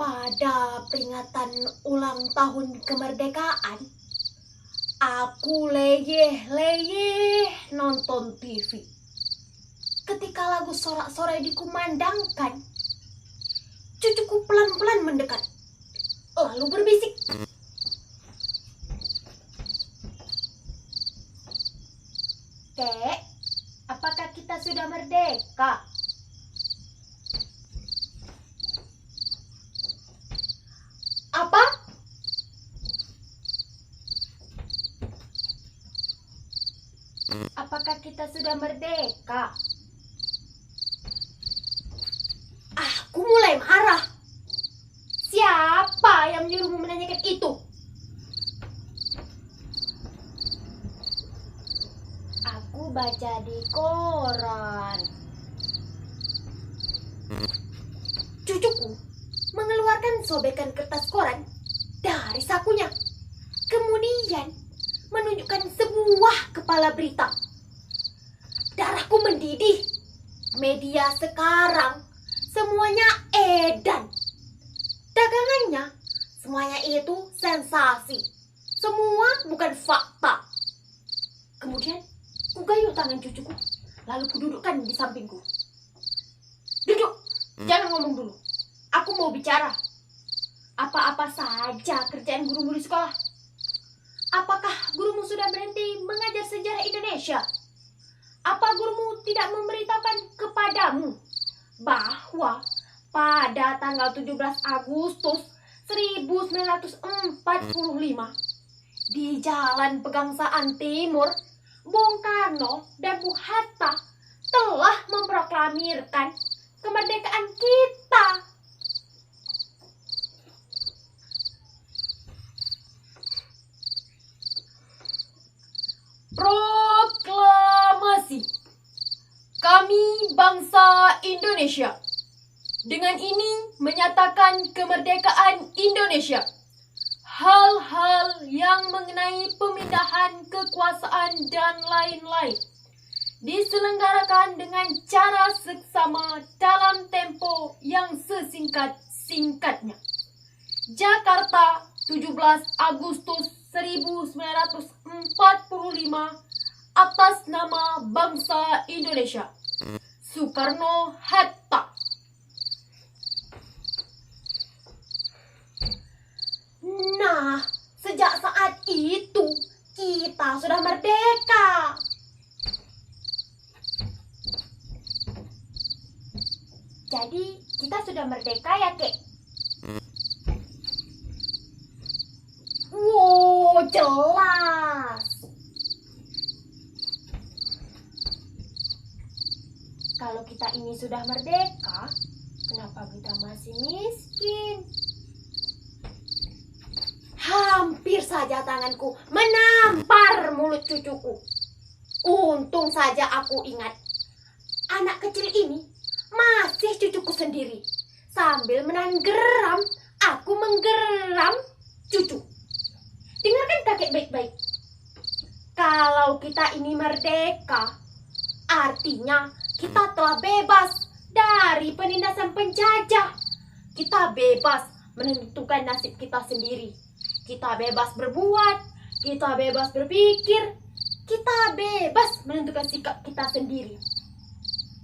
Pada peringatan ulang tahun kemerdekaan, aku leyeh-leyeh nonton TV. Ketika lagu sorak-sorai dikumandangkan, cucuku pelan-pelan mendekat, lalu berbisik, "Kek, apakah kita sudah merdeka?" "Apa?" "Apakah kita sudah merdeka?" Aku mulai marah. Siapa yang menyuruhmu menanyakan itu? Aku baca di koran. Cucuku mengeluarkan sobekan kertas koran dari sakunya. Kemudian menunjukkan sebuah kepala berita. Darahku mendidih. Media sekarang semuanya edan. Dagangannya semuanya itu sensasi. Semua bukan fakta. Kemudian kugayuh tangan cucuku, lalu kududukkan di sampingku. "Duduk, jangan ngomong dulu. Aku mau bicara. Apa-apa saja kerjaan gurumu di sekolah? Apakah gurumu sudah berhenti mengajar sejarah Indonesia? Apa gurumu tidak memberitahukan kepadamu bahwa pada tanggal 17 Agustus 1945 di Jalan Pegangsaan Timur, Bung Karno dan Bung Hatta telah memproklamirkan kemerdekaan kita?" Proklamasi. Kami bangsa Indonesia dengan ini menyatakan kemerdekaan Indonesia. Hal-hal yang mengenai pemindahan kekuasaan dan lain-lain diselenggarakan dengan cara seksama dalam tempo yang sesingkat-singkatnya. Jakarta, 17 Agustus 1945, atas nama bangsa Indonesia. Soekarno-Hatta. Nah, sejak saat itu kita sudah merdeka. Jadi kita sudah merdeka ya, Kek? Wow, jelas. Kalau kita ini sudah merdeka, kenapa kita masih miskin? Hampir saja tanganku menampar mulut cucuku. Untung saja aku ingat, anak kecil ini masih cucuku sendiri. Sambil menahan geram, aku menggeram cucu. Dengarkan kakek baik-baik. Kalau kita ini merdeka, artinya kita telah bebas dari penindasan penjajah. Kita bebas menentukan nasib kita sendiri. Kita bebas berbuat, kita bebas berpikir, kita bebas menentukan sikap kita sendiri.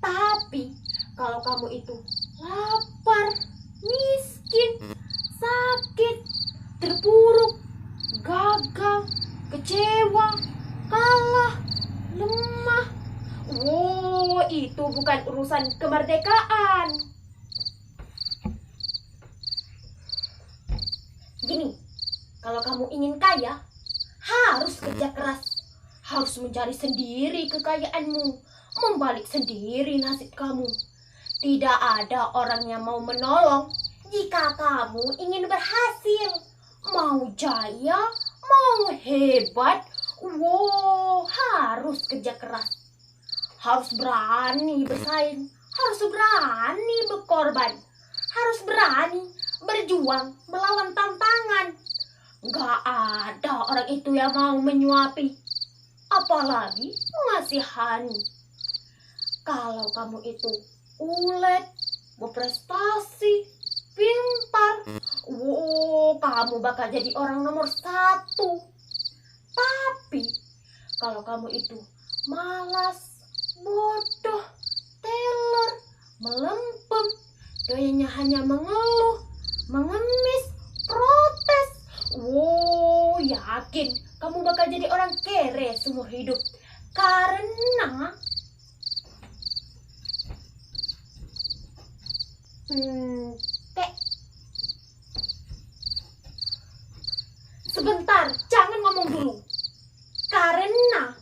Tapi kalau kamu itu lapar, miskin, sakit, terpuruk, gagal, kecewa, kalah, lemah, wow, itu bukan urusan kemerdekaan. Gini, kalau kamu ingin kaya, harus kerja keras, harus mencari sendiri kekayaanmu, membalik sendiri nasib kamu. Tidak ada orang yang mau menolong jika kamu ingin berhasil. Mau jaya, mau hebat, wow, harus kerja keras. Harus berani bersaing, harus berani berkorban, harus berani berjuang melawan tantangan. Gak ada orang itu yang mau menyuapi, apalagi mengasihani. Kalau kamu itu ulet, berprestasi, pintar. Kamu bakal jadi orang nomor 1. Tapi kalau kamu itu malas, bodoh, teler, melempem, doyanya hanya mengeluh, mengemis, protes. Yakin kamu bakal jadi orang kere seumur hidup. Karena sebentar, jangan ngomong dulu. Karena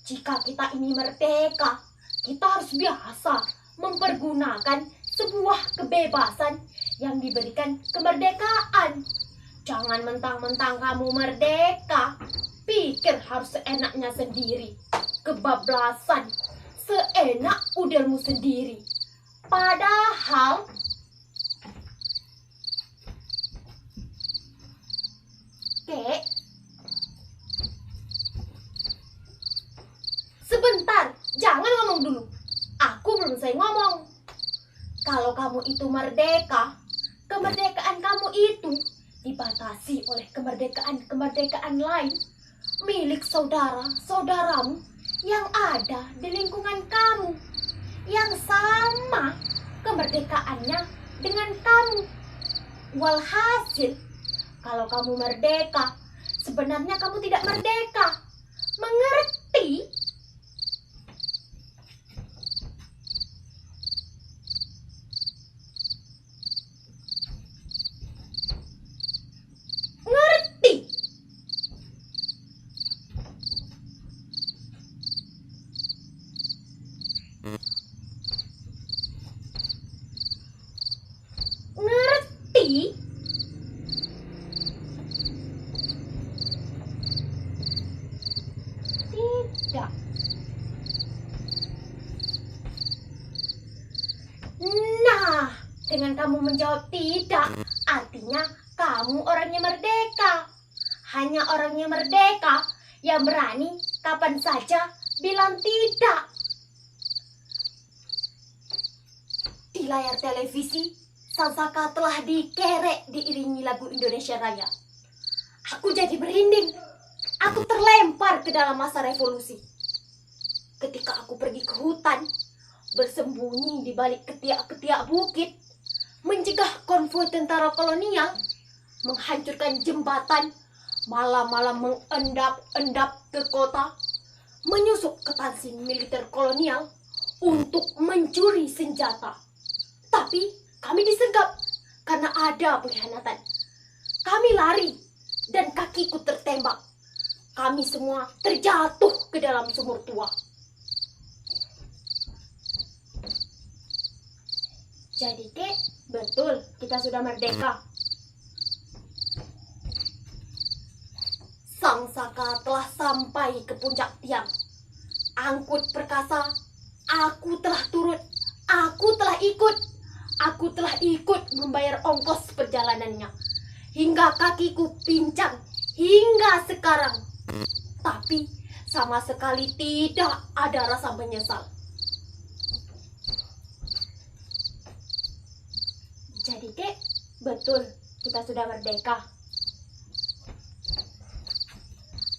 jika kita ini merdeka, kita harus biasa mempergunakan sebuah kebebasan yang diberikan kemerdekaan. Jangan mentang-mentang kamu merdeka, pikir harus seenaknya sendiri. Kebablasan, seenak udelmu sendiri. Padahal sebentar, jangan ngomong dulu. Aku belum selesai ngomong. Kalau kamu itu merdeka, kemerdekaan kamu itu dibatasi oleh kemerdekaan lain milik saudaramu yang ada di lingkungan kamu, yang sama kemerdekaannya dengan kamu. Walhasil, kalau kamu merdeka, sebenarnya kamu tidak merdeka. Mengerti? Ngerti? Tidak. Nah, dengan kamu menjawab tidak, artinya kamu orangnya merdeka. Hanya orangnya merdeka yang berani kapan saja bilang tidak. Di layar televisi, Sang Saka telah dikerek diiringi lagu Indonesia Raya. Aku jadi merinding. Aku terlempar ke dalam masa revolusi. Ketika aku pergi ke hutan, bersembunyi di balik ketiak-ketiak bukit, mencegah konvoi tentara kolonial, menghancurkan jembatan, malam-malam mengendap-endap ke kota, menyusup ke tansin militer kolonial untuk mencuri senjata. Tapi kami disergap karena ada pengkhianatan. Kami lari dan kakiku tertembak. Kami semua terjatuh ke dalam sumur tua. Jadi Kek, betul kita sudah merdeka. Sang Saka telah sampai ke puncak tiang. Angkut perkasa, aku telah turut, aku telah ikut. Aku telah ikut membayar ongkos perjalanannya. Hingga kakiku pincang hingga sekarang. Tapi sama sekali tidak ada rasa menyesal. Jadi Kek, betul kita sudah merdeka.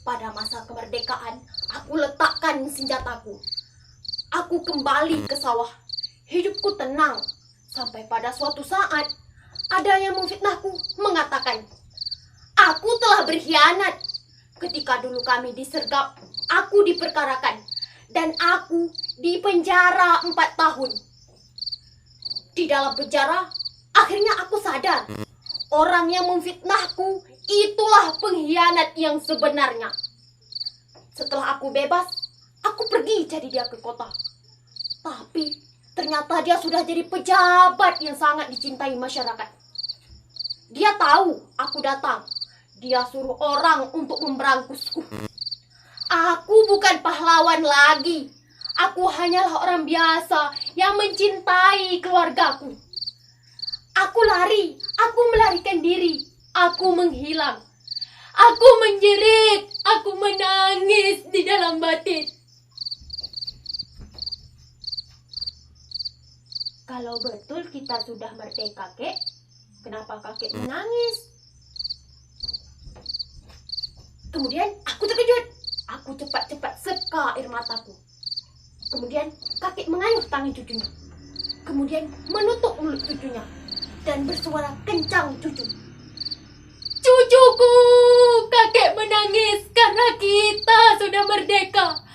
Pada masa kemerdekaan, aku letakkan senjataku. Aku kembali ke sawah. Hidupku tenang. Sampai pada suatu saat, ada yang memfitnahku mengatakan, aku telah berkhianat. Ketika dulu kami disergap, aku diperkarakan. Dan aku dipenjara 4 tahun. Di dalam penjara, akhirnya aku sadar. Orang yang memfitnahku, itulah pengkhianat yang sebenarnya. Setelah aku bebas, aku pergi cari dia ke kota. Tapi ternyata dia sudah jadi pejabat yang sangat dicintai masyarakat. Dia tahu aku datang. Dia suruh orang untuk memberangkusku. Aku bukan pahlawan lagi. Aku hanyalah orang biasa yang mencintai keluargaku. Aku lari, aku melarikan diri, aku menghilang. Aku menjerit, aku menangis di dalam batin. Kalau betul kita sudah merdeka, Kek, Kenapa kakek menangis? Kemudian aku terkejut. Aku cepat-cepat seka air mataku. Kemudian kakek mengayuh tangan cucunya. Kemudian menutup mulut cucunya dan bersuara kencang cucu. Cucuku, kakek menangis karena kita sudah merdeka.